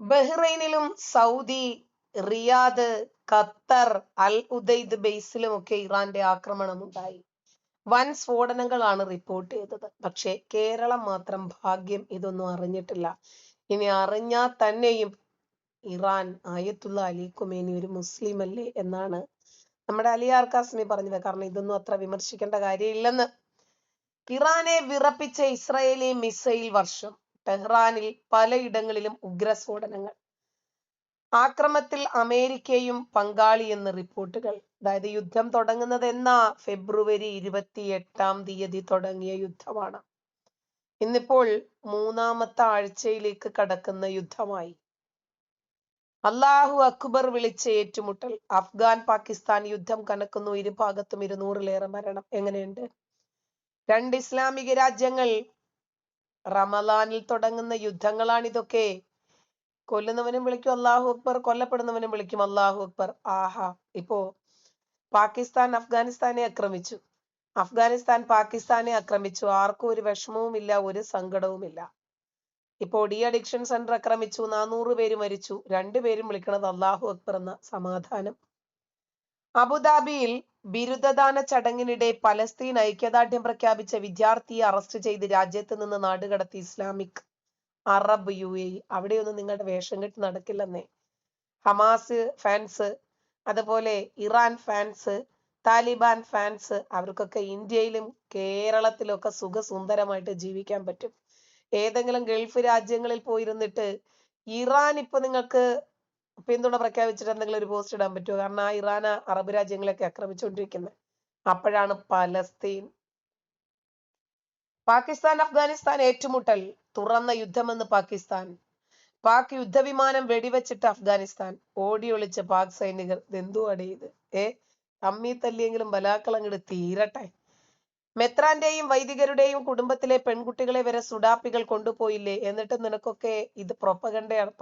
ബഹ്റൈനിലും Saudi, Riyadh, Qatar, അൽ ഉദൈദ് ബേസിലുമൊക്കെ ഇറാന്റെ ആക്രമണം ഉണ്ടായി. വൻ സ്ഫോടനങ്ങളാണ് റിപ്പോർട്ട് ചെയ്തത്. പക്ഷേ കേരളം മാത്രം ഭാഗ്യം ഇതൊന്നും അറിഞ്ഞിട്ടില്ല. ഇനി അറിഞ്ഞാൽ തന്നെയും ഇറാൻ ആയത്തുള്ള അലി ഖുമേനി ഒരു മുസ്ലിം അല്ലേ എന്നാണ് നമ്മുടെ അലിയാർ കാസ്മി പറഞ്ഞത്. കാരണം ഇതൊന്നും അത്ര വിമർശിക്കേണ്ട കാര്യമില്ലെന്ന്. ഇറാനെ വിറപ്പിച്ച ഇസ്രായേലി മിസൈൽ വർഷം. ടെഹ്റാനിൽ പലയിടങ്ങളിലും ഉഗ്രസ്ഫോടനങ്ങൾ. ആക്രമത്തിൽ അമേരിക്കയും പങ്കാളിയെന്ന് റിപ്പോർട്ടുകൾ. അതായത് യുദ്ധം തുടങ്ങുന്നത് എന്നാ ഫെബ്രുവരി 28 തുടങ്ങിയ യുദ്ധമാണ്. ഇന്നിപ്പോൾ 3-ാമത്തെ ആഴ്ചയിലേക്ക് കടക്കുന്ന യുദ്ധമായി. അല്ലാഹു അക്ബർ വിളിച്ച ഏറ്റുമുട്ടൽ. അഫ്ഗാൻ പാകിസ്ഥാൻ യുദ്ധം കനക്കുന്നു. ഇരുഭാഗത്തും 200-ലേറെ മരണം. എങ്ങനെയുണ്ട്? 2 ഇസ്ലാമിക രാജ്യങ്ങൾ. റമലാനിൽ തുടങ്ങുന്ന യുദ്ധങ്ങളാണിതൊക്കെ. കൊല്ലുന്നവനും വിളിക്കും അല്ലാഹു അക്ബർ, കൊല്ലപ്പെടുന്നവനും വിളിക്കും അല്ലാഹു അക്ബർ. ആഹാ. ഇപ്പോ പാകിസ്ഥാൻ അഫ്ഗാനിസ്ഥാനെ ആക്രമിച്ചു, അഫ്ഗാനിസ്ഥാൻ പാകിസ്ഥാനെ ആക്രമിച്ചു. ആർക്കും ഒരു വിഷമവുമില്ല, ഒരു സങ്കടവുമില്ല. ഇപ്പോ ഡി അഡിക്ഷൻ സെന്റർ ആക്രമിച്ചു, 400 പേര് മരിച്ചു. 2 പേരും വിളിക്കണത് അല്ലാഹു അക്ബർ എന്ന സമാധാനം. അബുദാബിയിൽ ബിരുദദാന ചടങ്ങിനിടെ പലസ്തീൻ ഐക്യദാർഢ്യം പ്രഖ്യാപിച്ച വിദ്യാർത്ഥിയെ അറസ്റ്റ് ചെയ്ത് രാജ്യത്ത് നിന്ന് നാടുകടത്തി ഇസ്ലാമിക് അറബ് UAE. അവിടെയൊന്നും നിങ്ങളുടെ വേഷം കെട്ടി നടക്കില്ലെന്നേ. ഹമാസ് ഫാൻസ്, അതുപോലെ ഇറാൻ ഫാൻസ്, താലിബാൻ ഫാൻസ്, അവർക്കൊക്കെ ഇന്ത്യയിലും കേരളത്തിലും ഒക്കെ സുഖസുന്ദരമായിട്ട് ജീവിക്കാൻ പറ്റും. ഏതെങ്കിലും ഗൾഫ് രാജ്യങ്ങളിൽ പോയിരുന്നിട്ട് ഇറാൻ ഇപ്പൊ നിങ്ങൾക്ക് പിന്തുണ പ്രഖ്യാപിച്ചിട്ട് എന്തെങ്കിലും ഒരു പോസ്റ്റ് ഇടാൻ പറ്റുമോ? കാരണം ആ ഇറാൻ അറബ് രാജ്യങ്ങളൊക്കെ ആക്രമിച്ചുകൊണ്ടിരിക്കുന്നത്. അപ്പോഴാണ് പലസ്തീൻ. പാകിസ്ഥാൻ അഫ്ഗാനിസ്ഥാൻ ഏറ്റുമുട്ടൽ. തുറന്ന യുദ്ധമെന്ന് പാകിസ്ഥാൻ. പാക് യുദ്ധവിമാനം വെടിവെച്ചിട്ട് അഫ്ഗാനിസ്ഥാൻ. ഓടി ഒളിച്ച പാക് സൈനികർ. ഇതെന്തു അടയത്? തമ്മി തല്ലിയെങ്കിലും ബലാക്കളങ്ങട് തീരട്ടെ. മെത്രാന്റെയും വൈദികരുടെയും കുടുംബത്തിലെ പെൺകുട്ടികളെ വരെ സുഡാപ്പികൾ കൊണ്ടുപോയില്ലേ? എന്നിട്ട് നിനക്കൊക്കെ ഇത് പ്രൊപ്പഗണ്ടയാണ്.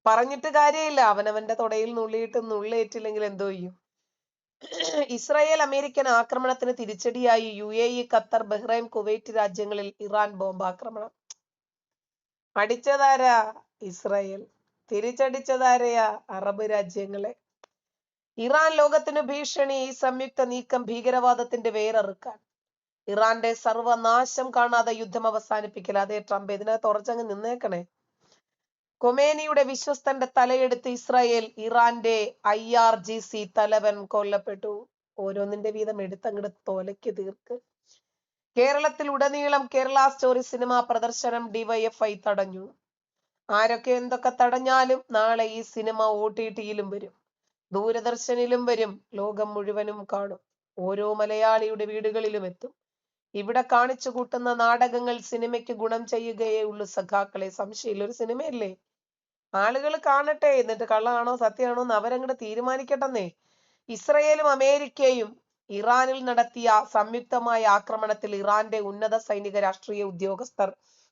പറഞ്ഞിട്ട് കാര്യമില്ല. അവനവന്റെ തൊടയിൽ നുള്ളിയിട്ട് നുള്ളേറ്റില്ലെങ്കിൽ എന്തോ ചെയ്യും? ഇസ്രായേൽ അമേരിക്കൻ ആക്രമണത്തിന് തിരിച്ചടിയായി UAE, ഖത്തർ, ബഹ്റൈൻ, കുവൈറ്റ് രാജ്യങ്ങളിൽ ഇറാൻ ബോംബാക്രമണം. അടിച്ചതാരാ? ഇസ്രായേൽ. തിരിച്ചടിച്ചതാരെയാ? അറബ് രാജ്യങ്ങളെ. ഇറാൻ ലോകത്തിന് ഭീഷണി. ഈ സംയുക്ത നീക്കം ഭീകരവാദത്തിന്റെ വേരറുക്കാൻ. ഇറാന്റെ സർവനാശം കാണാതെ യുദ്ധം അവസാനിപ്പിക്കൽ. അതേ ട്രംപ്. ഇതിനകത്ത് ഉറച്ചങ്ങ് നിന്നേക്കണേ. കൊമേനിയുടെ വിശ്വസ്തന്റെ തലയെടുത്ത് ഇസ്രായേൽ. ഇറാന്റെ IRGC തലവൻ കൊല്ലപ്പെട്ടു. ഓരോന്നിന്റെ വീതം എടുത്തങ്ങട് തോലയ്ക്ക് തീർക്ക്. കേരളത്തിൽ ഉടനീളം കേരള സ്റ്റോറി സിനിമ പ്രദർശനം DYFI തടഞ്ഞു. ആരൊക്കെ എന്തൊക്കെ തടഞ്ഞാലും നാളെ ഈ സിനിമ OTTയിലും വരും, ദൂരദർശനിലും വരും, ലോകം മുഴുവനും കാണും, ഓരോ മലയാളിയുടെ വീടുകളിലും എത്തും. ഇവിടെ കാണിച്ചു കൂട്ടുന്ന നാടകങ്ങൾ സിനിമയ്ക്ക് ഗുണം ചെയ്യുകയേ ഉള്ളൂ സഖാക്കളെ. സംശയമില്ല. ഒരു സിനിമയല്ലേ, ആളുകൾ കാണട്ടെ. എന്നിട്ട് കള്ളാണോ സത്യമാണോ എന്ന് അവരങ്ങോട്ട് തീരുമാനിക്കട്ടെന്നേ. ഇസ്രയേലും അമേരിക്കയും ഇറാനിൽ നടത്തിയ സംയുക്തമായ ആക്രമണത്തിൽ ഇറാന്റെ ഉന്നത സൈനിക രാഷ്ട്രീയ ഉദ്യോഗസ്ഥർ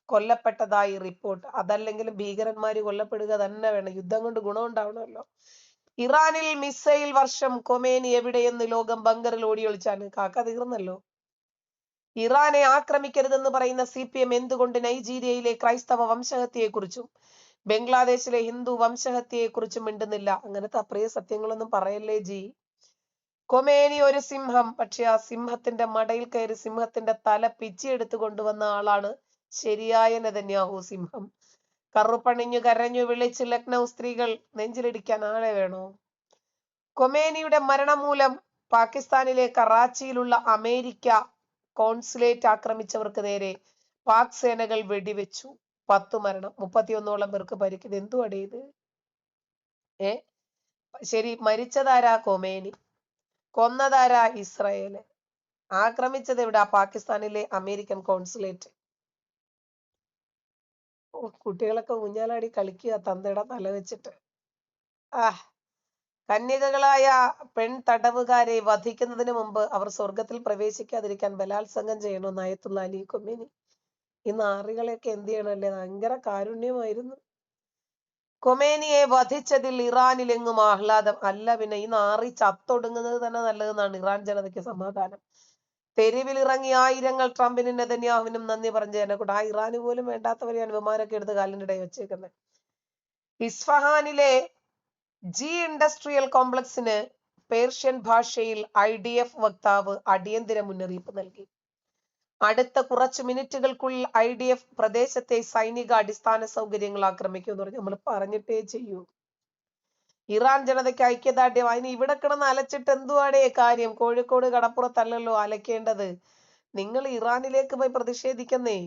കൊല്ലപ്പെട്ടതായി റിപ്പോർട്ട്. അതല്ലെങ്കിലും ഭീകരന്മാര് കൊല്ലപ്പെടുക തന്നെ വേണം. യുദ്ധം കൊണ്ട് ഗുണമുണ്ടാവണമല്ലോ. ഇറാനിൽ മിസൈൽ വർഷം. കൊമേനി എവിടെയെന്ന് ലോകം ബങ്കറിൽ ഓടിയൊളിച്ചാണ്. കാക്ക തീർന്നല്ലോ. ഇറാനെ ആക്രമിക്കരുതെന്ന് പറയുന്ന CPM എന്തുകൊണ്ട് നൈജീരിയയിലെ ക്രൈസ്തവ വംശഹത്യയെക്കുറിച്ചും ബംഗ്ലാദേശിലെ ഹിന്ദു വംശഹത്യയെക്കുറിച്ചും മിണ്ടുന്നില്ല? അങ്ങനത്തെ അപ്രിയ സത്യങ്ങളൊന്നും പറയല്ലേ ജി. കൊമേനി ഒരു സിംഹം. പക്ഷെ ആ സിംഹത്തിന്റെ മടയിൽ കയറി സിംഹത്തിന്റെ തല പിച്ചിയെടുത്തു കൊണ്ടുവന്ന ആളാണ് ശരിയായ നെതന്യാഹു സിംഹം. കറുപ്പണിഞ്ഞു കരഞ്ഞു വിളിച്ച് ലക്നൗ സ്ത്രീകൾ. നെഞ്ചിലിടിക്കാൻ ആളെ വേണോ? കൊമേനിയുടെ മരണം മൂലം പാകിസ്ഥാനിലെ കറാച്ചിയിലുള്ള അമേരിക്ക കോൺസുലേറ്റ് ആക്രമിച്ചവർക്ക് നേരെ പാക് സേനകൾ വെടിവെച്ചു. 10 മരണം, 31ഓളം പേർക്ക് പരിക്ക്. ഇത് എന്തു അടയത്? ശരി, മരിച്ചതാരാ? കൊമേനി. കൊന്നതാരാ? ഇസ്രായേല്. ആക്രമിച്ചത് എവിടാ? പാകിസ്ഥാനിലെ അമേരിക്കൻ കോൺസുലേറ്റ്. കുട്ടികളൊക്കെ ഊഞ്ഞാലാടി കളിക്കുക തന്തയുടെ തല വെച്ചിട്ട്. കന്യകകളായ പെൺ തടവുകാരെ വധിക്കുന്നതിന് മുമ്പ് അവർ സ്വർഗത്തിൽ പ്രവേശിക്കാതിരിക്കാൻ ബലാത്സംഗം ചെയ്യണമെന്ന് ആയത്തുള്ള അലി ഖുമേനി. ഈ നാറികളെയൊക്കെ എന്ത് ചെയ്യണല്ലേ? ഭയങ്കര കാരുണ്യമായിരുന്നു. കൊമേനിയെ വധിച്ചതിൽ ഇറാനിലെങ്ങും ആഹ്ലാദം. അല്ല പിന്നെ, ഈ നാറി ചത്തൊടുങ്ങുന്നത് തന്നെ നല്ലതെന്നാണ് ഇറാൻ ജനതയ്ക്ക് സമാധാനം. തെരുവിലിറങ്ങി ആയിരങ്ങൾ ട്രംപിനും നെതന്യാഹുവിനും നന്ദി പറഞ്ഞ ജനക്കൂട്ടം. ആ ഇറാന് പോലും വേണ്ടാത്തവരെയാണ് വിമാനമൊക്കെ എടുത്ത് കാലിന്റെ ഇടയിൽ വെച്ചേക്കുന്നത്. ഇസ്ഫഹാനിലെ ജി ഇൻഡസ്ട്രിയൽ കോംപ്ലക്സിന് പേർഷ്യൻ ഭാഷയിൽ IDF വക്താവ് അടിയന്തര മുന്നറിയിപ്പ് നൽകി. അടുത്ത കുറച്ചു മിനിറ്റുകൾക്കുള്ളിൽ IDF പ്രദേശത്തെ സൈനിക അടിസ്ഥാന സൗകര്യങ്ങൾ ആക്രമിക്കുമെന്ന് പറഞ്ഞു. നമ്മൾ പറഞ്ഞിട്ടേ ചെയ്യൂ. ഇറാൻ ജനതയ്ക്ക് ഐക്യദാർഢ്യം. അതിന് ഇവിടെ കിടന്ന് അലച്ചിട്ട് എന്തുവാടേ കാര്യം? കോഴിക്കോട് കടപ്പുറത്തല്ലല്ലോ അലക്കേണ്ടത്. നിങ്ങൾ ഇറാനിലേക്ക് പോയി പ്രതിഷേധിക്കുന്നേ.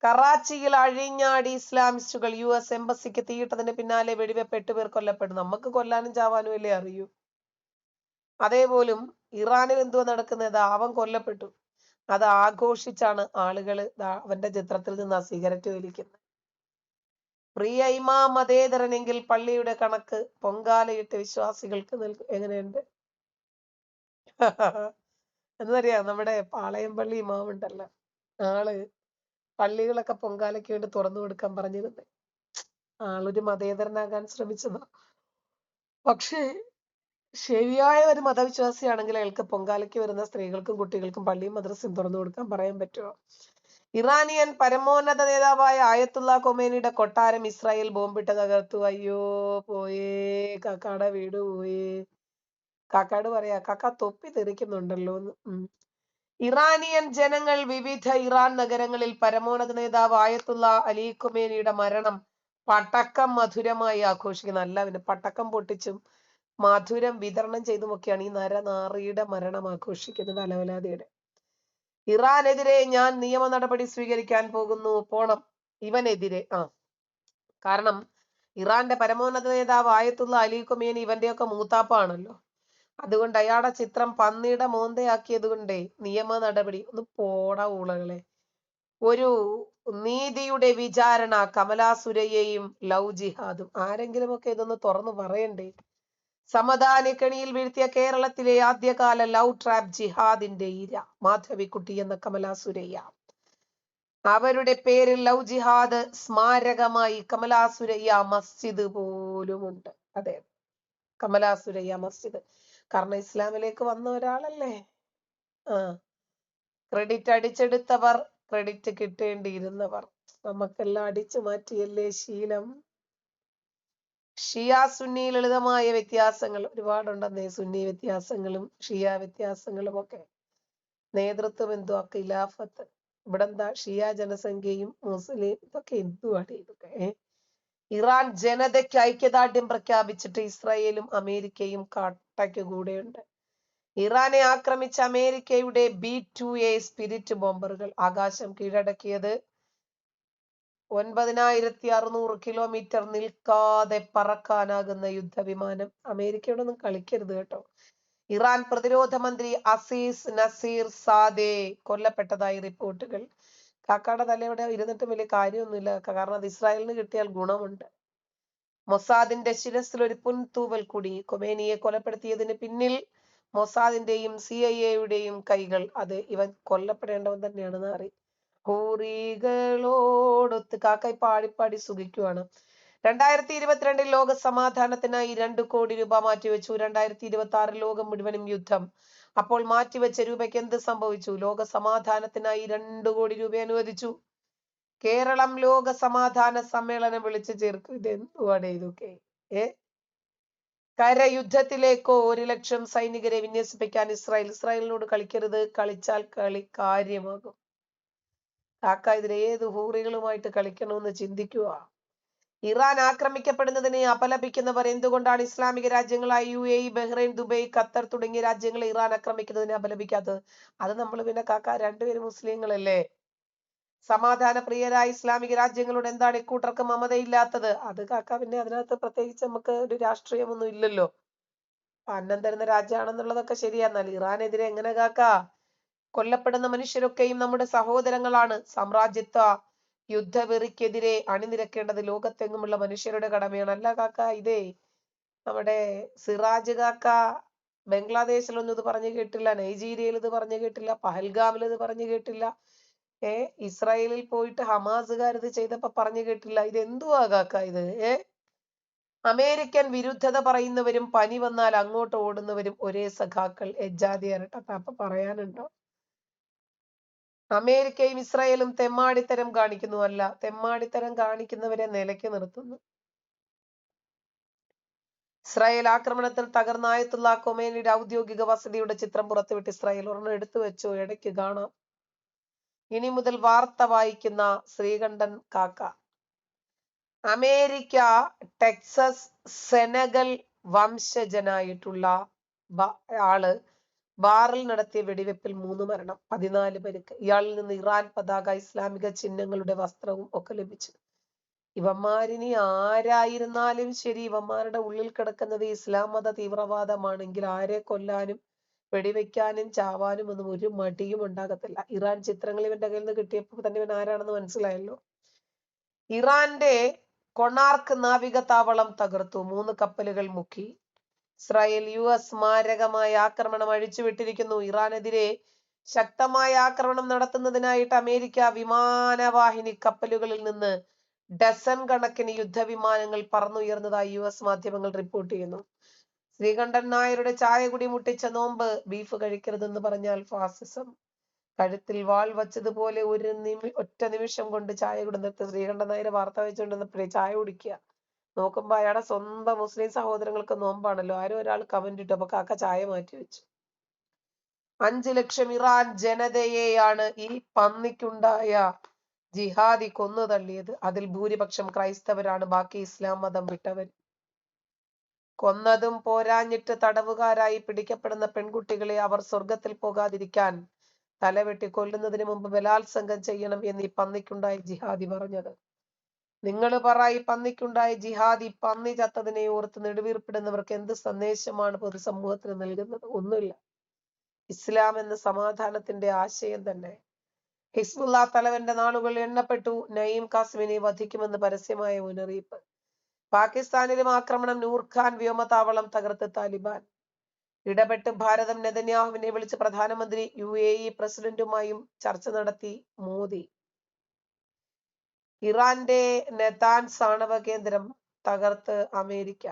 കറാച്ചിയിൽ അഴിഞ്ഞാടി ഇസ്ലാമിസ്റ്റുകൾ. US എംബസിക്ക് തീയിട്ടതിന് പിന്നാലെ വെടിവെപ്പ് 8 പേർ കൊല്ലപ്പെടും. നമുക്ക് കൊല്ലാനും ചാവാനും അല്ലേ അറിയൂ. അതേപോലും ഇറാനിൽ എന്തുവാ നടക്കുന്നത്? അവൻ കൊല്ലപ്പെട്ടു. അത് ആഘോഷിച്ചാണ് ആളുകൾ അവന്റെ ചിത്രത്തിൽ നിന്ന് ആ സിഗരറ്റ് വലിക്കുന്നത്. പ്രിയ ഇമാം മതേതരനെങ്കിൽ പള്ളിയുടെ കണക്ക് പൊങ്കാലയിട്ട് വിശ്വാസികൾക്ക് എങ്ങനെയുണ്ട് എന്നറിയാം. നമ്മുടെ പാളയം പള്ളി ഇമാമുണ്ടല്ലോ, ആള് പള്ളികളൊക്കെ പൊങ്കാലയ്ക്ക് വേണ്ടി തുറന്നു കൊടുക്കാൻ പറഞ്ഞിരുന്നേ. ആളൊരു മതേതരനാകാൻ ശ്രമിച്ചതാ. പക്ഷേ ശരിയായ ഒരു മതവിശ്വാസിയാണെങ്കിൽ അയാൾക്ക് പൊങ്കാലയ്ക്ക് വരുന്ന സ്ത്രീകൾക്കും കുട്ടികൾക്കും പള്ളിയും മദ്രസയും തുറന്നു കൊടുക്കാൻ പറയാൻ പറ്റുമോ? ഇറാനിയൻ പരമോന്നത നേതാവായ ആയത്തുള്ള ഖൊമേനിയുടെ കൊട്ടാരം ഇസ്രായേൽ ബോംബിട്ട് തകർത്തു. അയ്യോ പോയേ, കാക്കാടെ വീട് പോയേ. കാക്കാട് പറയാ, കാക്ക തൊപ്പി തെറിക്കുന്നുണ്ടല്ലോ എന്ന്. ഇറാനിയൻ ജനങ്ങൾ വിവിധ ഇറാൻ നഗരങ്ങളിൽ പരമോന്നത നേതാവ് ആയത്തുള്ള അലി ഖൊമേനിയുടെ മരണം പടക്കം മധുരമായി ആഘോഷിക്കുന്നത്. അല്ല, പിന്നെ പടക്കം പൊട്ടിച്ചും മധുരം വിതരണം ചെയ്തുമൊക്കെയാണ് ഈ നരനാറിയുടെ മരണം ആഘോഷിക്കുന്നത്. അലവലാതിയുടെ. ഇറാനെതിരെ ഞാൻ നിയമ നടപടി സ്വീകരിക്കാൻ പോകുന്നു. പോണം ഇവനെതിരെ. കാരണം ഇറാന്റെ പരമോന്നത നേതാവ് ആയത്തുള്ള അലി ഖൊമേനി ഇവന്റെയൊക്കെ മൂത്താപ്പാണല്ലോ. അതുകൊണ്ട് അയാളുടെ ചിത്രം പന്നിയുടെ മോന്തയാക്കിയത് കൊണ്ടേ നിയമ നടപടി. ഒന്ന് പോടാ ഊളകളെ. ഒരു നീതിയുടെ വിചാരണ കമലാ സുരയ്യയും ലവ് ജിഹാദും. ആരെങ്കിലും ഒക്കെ ഇതൊന്ന് തുറന്നു പറയണ്ടേ? സമദാനിക്കണിയിൽ വീഴ്ത്തിയ കേരളത്തിലെ ആദ്യകാല ലവ് ട്രാപ്പ് ജിഹാദിന്റെ ഇര മാധവിക്കുട്ടി എന്ന കമലാ സുരയ്യ. അവരുടെ പേരിൽ ലവ് ജിഹാദ് സ്മാരകമായി കമലാ സുരയ്യ മസ്ജിദ് പോലും ഉണ്ട്. അതെ, കമലാ സുരയ്യ മസ്ജിദ്. കാരണം ഇസ്ലാമിലേക്ക് വന്ന ഒരാളല്ലേ. ക്രെഡിറ്റ് അടിച്ചെടുത്തവർ, ക്രെഡിറ്റ് കിട്ടേണ്ടിയിരുന്നവർ. നമുക്കെല്ലാം അടിച്ചു മാറ്റിയല്ലേ ശീലം. ഷിയ സുന്നി ലളിതമായ വ്യത്യാസങ്ങൾ ഒരുപാടുണ്ടെന്നേ. സുന്നി വ്യത്യാസങ്ങളും ഷിയ വ്യത്യാസങ്ങളും ഒക്കെ. നേതൃത്വം എന്തുവാ? ഖിലാഫത്ത്. ഇവിടെ എന്താ? ഷിയ ജനസംഖ്യയും മുസ്ലിം. ഇതൊക്കെ എന്തുവാണ് ഇതൊക്കെ? ഇറാൻ ജനതയ്ക്ക് ഐക്യദാർഢ്യം പ്രഖ്യാപിച്ചിട്ട് ഇസ്രായേലും അമേരിക്കയും കട്ടയ്ക്ക് കൂടെയുണ്ട്. ഇറാനെ ആക്രമിച്ച അമേരിക്കയുടെ B-2A സ്പിരിറ്റ് ബോംബറുകൾ ആകാശം കീഴടക്കിയത്. 9600 കിലോമീറ്റർ നിൽക്കാതെ പറക്കാനാകുന്ന യുദ്ധവിമാനം. അമേരിക്കയോട് ഒന്നും കളിക്കരുത് കേട്ടോ. ഇറാൻ പ്രതിരോധ മന്ത്രി അസീസ് നസീർ സാദെ കൊല്ലപ്പെട്ടതായി റിപ്പോർട്ടുകൾ. കാക്കാടെ തലയോടെ ഇരുന്നിട്ട് വലിയ കാര്യമൊന്നുമില്ല. കാരണം അത് ഇസ്രായേലിന് കിട്ടിയാൽ ഗുണമുണ്ട്. മൊസാദിന്റെ ശിരസിൽ ഒരു പുൻതൂവൽ കൂടി. ഖൊമേനിയെ കൊലപ്പെടുത്തിയതിന് പിന്നിൽ മൊസാദിന്റെയും CIA കൈകൾ. അത് ഇവൻ കൊല്ലപ്പെടേണ്ടവൻ തന്നെയാണെന്ന് അറിയും. ഹൂറികളോടൊത്ത് കാക്കായി പാടിപ്പാടി സുഖിക്കുവാണ്. 2022 ലോക സമാധാനത്തിനായി 2 കോടി രൂപ മാറ്റിവെച്ചു. 2026 ലോകം മുഴുവനും യുദ്ധം. അപ്പോൾ മാറ്റിവെച്ച രൂപയ്ക്ക് എന്ത് സംഭവിച്ചു? ലോക സമാധാനത്തിനായി 2 കോടി രൂപ അനുവദിച്ചു. കേരളം ലോക സമാധാന സമ്മേളനം വിളിച്ചു ചേർക്കും. ഇതെന്തുവാണ് ഇതൊക്കെ? കരയുദ്ധത്തിലേക്കോ 1 ലക്ഷം സൈനികരെ വിന്യസിപ്പിക്കാൻ ഇസ്രായേലിനോട് കളിക്കരുത്. കളിച്ചാൽ കളി കാര്യമാകും. കാക്ക ഇതിൽ ഏത് ഹൂറികളുമായിട്ട് കളിക്കണമെന്ന് ചിന്തിക്കുക. ഇറാൻ ആക്രമിക്കപ്പെടുന്നതിനെ അപലപിക്കുന്നവർ എന്തുകൊണ്ടാണ് ഇസ്ലാമിക രാജ്യങ്ങളായ UAE, ബഹ്റൈൻ, ദുബൈ, ഖത്തർ തുടങ്ങിയ രാജ്യങ്ങളെ ഇറാൻ ആക്രമിക്കുന്നതിനെ അപലപിക്കാത്തത്? അത് നമ്മൾ പിന്നെ കാക്ക രണ്ടുപേരും മുസ്ലിങ്ങളല്ലേ. സമാധാന പ്രിയരായ ഇസ്ലാമിക രാജ്യങ്ങളോട് എന്താണ് ഇക്കൂട്ടർക്ക് മമതയില്ലാത്തത്? അത് കാക്ക പിന്നെ അതിനകത്ത് പ്രത്യേകിച്ച് നമുക്ക് ഒരു രാഷ്ട്രീയമൊന്നും ഇല്ലല്ലോ. അന്നം തരുന്ന രാജ്യമാണെന്നുള്ളതൊക്കെ ശരിയാന്നാൽ ഇറാനെതിരെ എങ്ങനെ കാക്ക? കൊല്ലപ്പെടുന്ന മനുഷ്യരൊക്കെയും നമ്മുടെ സഹോദരങ്ങളാണ്. സാമ്രാജ്യത്വ യുദ്ധവെറിക്കെതിരെ അണിനിരക്കേണ്ടത് ലോകത്തെങ്ങുമുള്ള മനുഷ്യരുടെ കടമയാണ്. അല്ല കാക്ക, ഇതേ നമ്മുടെ സിറാജ് കാക്ക ബംഗ്ലാദേശിലൊന്നും ഇത് പറഞ്ഞു കേട്ടില്ല, നൈജീരിയയിൽ ഇത് പറഞ്ഞു കേട്ടില്ല, പഹൽഗാമിൽ ഇത് പറഞ്ഞു കേട്ടില്ല, ഇസ്രായേലിൽ പോയിട്ട് ഹമാസുകാർ ഇത് ചെയ്തപ്പോ പറഞ്ഞു കേട്ടില്ല. ഇത് എന്തുവാ കാക്ക ഇത്? അമേരിക്കൻ വിരുദ്ധത പറയുന്നവരും പനി വന്നാൽ അങ്ങോട്ട് ഓടുന്നവരും ഒരേ സഖാക്കൾ. എജാതി ഇരട്ടത്താപ്പ് പറയാനുണ്ടോ? അമേരിക്കയും ഇസ്രായേലും തെമ്മാടിത്തരം കാണിക്കുന്നു. അല്ല, തെമ്മാടിത്തരം കാണിക്കുന്നവരെ നിലയ്ക്ക് നിർത്തുന്നു. ഇസ്രായേൽ ആക്രമണത്തിൽ തകർന്ന ആയത്തുള്ള ഖൊമേനിയുടെ ഔദ്യോഗിക വസതിയുടെ ചിത്രം പുറത്തുവിട്ട് ഇസ്രായേൽ. ഒരെണ്ണം എടുത്തു വെച്ചോ, ഇടയ്ക്ക് കാണാം. ഇനി മുതൽ വാർത്ത വായിക്കുന്ന ശ്രീകണ്ഠൻ കാക്ക. അമേരിക്ക ടെക്സസ് സെനഗൽ വംശജനായിട്ടുള്ള ആള് ബാറിൽ നടത്തിയ വെടിവെപ്പിൽ 3 മരണം, 14 പരിക്ക്. ഇയാളിൽ നിന്ന് ഇറാൻ പതാക, ഇസ്ലാമിക ചിഹ്നങ്ങളുടെ വസ്ത്രവും ഒക്കെ ലഭിച്ചു. ഇവന്മാരിനി ആരായിരുന്നാലും ശരി, ഇവന്മാരുടെ ഉള്ളിൽ കിടക്കുന്നത് ഇസ്ലാം മത തീവ്രവാദമാണെങ്കിൽ ആരെ കൊല്ലാനും വെടിവെക്കാനും ചാവാനും ഒന്നും ഒരു മടിയും ഉണ്ടാകത്തില്ല. ഇറാൻ ചിത്രങ്ങൾ ഇവന്റെ കയ്യിൽ നിന്ന് കിട്ടിയപ്പോൾ തന്നെ ഇവൻ ആരാണെന്ന് മനസ്സിലായല്ലോ. ഇറാന്റെ കൊണാർക്ക് നാവിക താവളം തകർത്തു, 3 കപ്പലുകൾ മുക്കി. ഇസ്രായേൽ US മാരകമായ ആക്രമണം അഴിച്ചുവിട്ടിരിക്കുന്നു. ഇറാനെതിരെ ശക്തമായ ആക്രമണം നടത്തുന്നതിനായിട്ട് അമേരിക്ക വിമാനവാഹിനി കപ്പലുകളിൽ നിന്ന് ഡസൻ കണക്കിന് യുദ്ധവിമാനങ്ങൾ പറന്നുയർന്നതായി US മാധ്യമങ്ങൾ റിപ്പോർട്ട് ചെയ്യുന്നു. ശ്രീകണ്ഠൻ നായരുടെ ചായകുടി മുട്ടിച്ച നോമ്പ്, ബീഫ് കഴിക്കരുതെന്ന് പറഞ്ഞാൽ ഫാസിസം. കഴുത്തിൽ വാൾ വച്ചതുപോലെ ഒറ്റ നിമിഷം കൊണ്ട് ചായ കുടിന്നിട്ട് ശ്രീകണ്ഠൻ നായർ വാർത്ത വെച്ചുകൊണ്ടിരുന്നപ്പോഴേ ചായ കുടിക്കുക. നോക്കുമ്പോ അയാളുടെ സ്വന്തം മുസ്ലിം സഹോദരങ്ങൾക്ക് നോമ്പാണല്ലോ. ആരോ ഒരാൾ കമന്റ് ഇട്ടു. അപ്പൊ കാക്ക ചായ മാറ്റി വെച്ചു. 5 ലക്ഷം ഇറാൻ ജനതയെയാണ് ഈ പന്നിക്കുണ്ടായ ജിഹാദി കൊന്നു തള്ളിയത്. അതിൽ ഭൂരിപക്ഷം ക്രൈസ്തവരാണ്, ബാക്കി ഇസ്ലാം മതം വിട്ടവർ. കൊന്നതും പോരാഞ്ഞിട്ട് തടവുകാരായി പിടിക്കപ്പെടുന്ന പെൺകുട്ടികളെ അവർ സ്വർഗത്തിൽ പോകാതിരിക്കാൻ തലവെട്ടി കൊല്ലുന്നതിന് മുമ്പ് ബലാത്സംഗം ചെയ്യണം എന്ന് ഈ പന്നിക്കുണ്ടായ ജിഹാദി പറഞ്ഞത്. നിങ്ങൾ പറ, ഈ പന്നിക്കുണ്ടായ ജിഹാദി പന്നി ചത്തതിനെ ഓർത്ത് നെടുവീർപ്പിടുന്നവർക്ക് എന്ത് സന്ദേശമാണ് പൊതുസമൂഹത്തിന് നൽകുന്നത്? ഒന്നുമില്ല. ഇസ്ലാം എന്ന സമാധാനത്തിന്റെ ആശയം തന്നെ. ഹിസ്ബുള്ള തലവന്റെ നാളുകൾ എണ്ണപ്പെട്ടു. നയീം കാസിമിനെ വധിക്കുമെന്ന് പരസ്യമായ മുന്നറിയിപ്പ്. പാകിസ്ഥാനിലും ആക്രമണം. നൂർഖാൻ വ്യോമതാവളം തകർത്ത് താലിബാൻ. ഇടപെട്ട് ഭാരതം നെതന്യാഹുവിനെ വിളിച്ച് പ്രധാനമന്ത്രി UAE പ്രസിഡന്റുമായും ചർച്ച നടത്തി മോദി. ഇറാന്റെ നെതാൻസ് ആണവ കേന്ദ്രം തകർത്ത് അമേരിക്ക.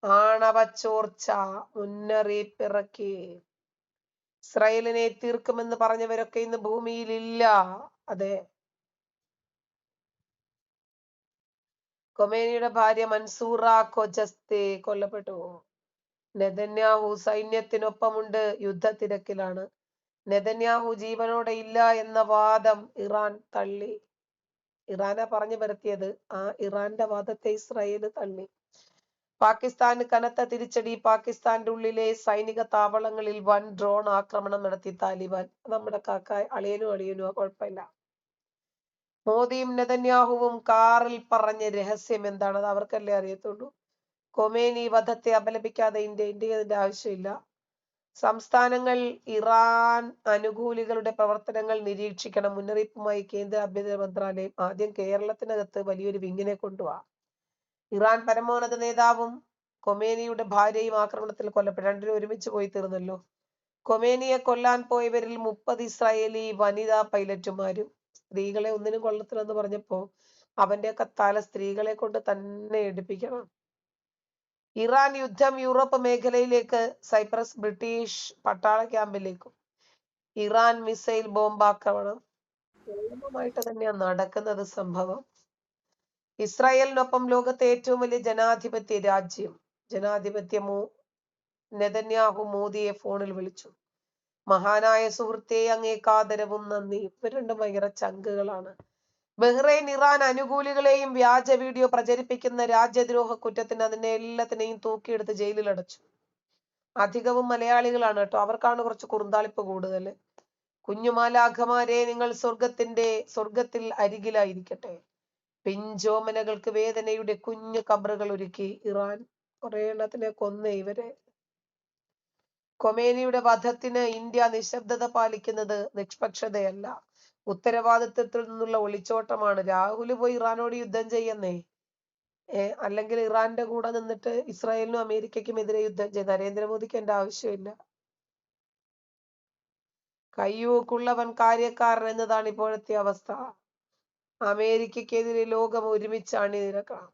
ആണവ ചോർച്ച മുന്നറിയിപ്പിറക്കി. ഇസ്രായേലിനെ തീർക്കുമെന്ന് പറഞ്ഞവരൊക്കെ ഇന്ന് ഭൂമിയിലില്ല. അതെ, ഖൊമേനിയുടെ ഭാര്യ മൻസൂറ ഖൊജസ്തെ കൊല്ലപ്പെട്ടു. നെതന്യാഹു സൈന്യത്തിനൊപ്പമുണ്ട്, യുദ്ധത്തിരക്കിലാണ്. നെതന്യാഹു ജീവനോടെ ഇല്ല എന്ന വാദം ഇറാൻ തള്ളി. ഇറാനാ പറഞ്ഞു പരത്തിയത്. ആ ഇറാന്റെ വാദത്തെ ഇസ്രായേൽ തള്ളി. പാകിസ്ഥാന് കനത്ത തിരിച്ചടി. പാകിസ്ഥാന്റെ ഉള്ളിലെ സൈനിക താവളങ്ങളിൽ വൻ ഡ്രോൺ ആക്രമണം നടത്തി താലിബാൻ. നമ്മുടെ കാക്ക അളിയനും കുഴപ്പമില്ല. മോദിയും നെതന്യാഹുവും കാറിൽ പറഞ്ഞ രഹസ്യം എന്താണ്? അത് അവർക്കല്ലേ അറിയത്തുള്ളൂ. ഖൊമേനി വധത്തെ അപലപിക്കാതെ ഇന്ത്യ അതിന്റെ ആവശ്യമില്ല. സംസ്ഥാനങ്ങൾ ഇറാൻ അനുകൂലികളുടെ പ്രവർത്തനങ്ങൾ നിരീക്ഷിക്കണം. മുന്നറിയിപ്പുമായി കേന്ദ്ര ആഭ്യന്തര മന്ത്രാലയം. ആദ്യം കേരളത്തിനകത്ത് വലിയൊരു വിങ്ങിനെ കൊണ്ടുപോവാ. ഇറാൻ പരമോന്നത നേതാവും ഖൊമേനിയുടെ ഭാര്യയും ആക്രമണത്തിൽ കൊല്ലപ്പെട്ടു. രണ്ടിനും ഒരുമിച്ച് പോയി തീർന്നല്ലോ. ഖൊമേനിയെ കൊല്ലാൻ പോയവരിൽ 30 ഇസ്രായേലി വനിതാ പൈലറ്റുമാരും. സ്ത്രീകളെ ഒന്നിനും കൊള്ളത്തില്ലെന്ന് പറഞ്ഞപ്പോ അവന്റെയൊക്കെ തല സ്ത്രീകളെ കൊണ്ട് തന്നെ എടുപ്പിക്കണം. ഇറാൻ യുദ്ധം യൂറോപ്പ് മേഖലയിലേക്ക്. സൈപ്രസ് ബ്രിട്ടീഷ് പട്ടാള ക്യാമ്പിലേക്കും. ഇറാൻ മിസൈൽ ബോംബാക്രമണം പൂർണ്ണമായിട്ട് തന്നെയാണ് നടക്കുന്നത് സംഭവം. ഇസ്രായേലിനൊപ്പം ലോകത്തെ ഏറ്റവും വലിയ ജനാധിപത്യ രാജ്യം. നെതന്യാഹു മോദിയെ ഫോണിൽ വിളിച്ചു. മഹാനായ സുഹൃത്തെ, അങ്ങേക്കാദരവും നന്ദി. ഇവർ രണ്ടും ഭയങ്കര ചങ്കുകളാണ്. ബഹ്റൈൻ ഇറാൻ അനുകൂലികളെയും വ്യാജ വീഡിയോ പ്രചരിപ്പിക്കുന്ന രാജ്യദ്രോഹ കുറ്റത്തിന് അതിനെ എല്ലാത്തിനെയും തൂക്കിയെടുത്ത് ജയിലിൽ അടച്ചു. അധികവും മലയാളികളാണ് കേട്ടോ. അവർക്കാണ് കുറച്ച് കുറുന്താളിപ്പ് കൂടുതൽ. കുഞ്ഞുമാലാഖമാരെ, നിങ്ങൾ സ്വർഗത്തിൽ അരികിലായിരിക്കട്ടെ. പിഞ്ചോമനകൾക്ക് വേദനയുടെ കുഞ്ഞു കബറുകൾ ഒരുക്കി ഇറാൻ. കുറെ എണ്ണത്തിനെ കൊന്നേ ഇവരെ. ഖൊമേനിയുടെ വധത്തിന് ഇന്ത്യ നിശബ്ദത പാലിക്കുന്നത് നിഷ്പക്ഷതയല്ല, ഉത്തരവാദിത്വത്തിൽ നിന്നുള്ള ഒളിച്ചോട്ടമാണ്. രാഹുൽ പോയി ഇറാനോട് യുദ്ധം ചെയ്യുന്നേ. അല്ലെങ്കിൽ ഇറാന്റെ കൂടെ നിന്നിട്ട് ഇസ്രായേലിനും അമേരിക്കയ്ക്കും എതിരെ യുദ്ധം ചെയ്ത് നരേന്ദ്രമോദിക്ക് എന്റെ ആവശ്യമില്ല. കയ്യൂക്കുള്ളവൻ കാര്യക്കാരൻ എന്നതാണ് ഇപ്പോഴത്തെ അവസ്ഥ. അമേരിക്കക്കെതിരെ ലോകം ഒരുമിച്ച് അണിനിരക്കണം.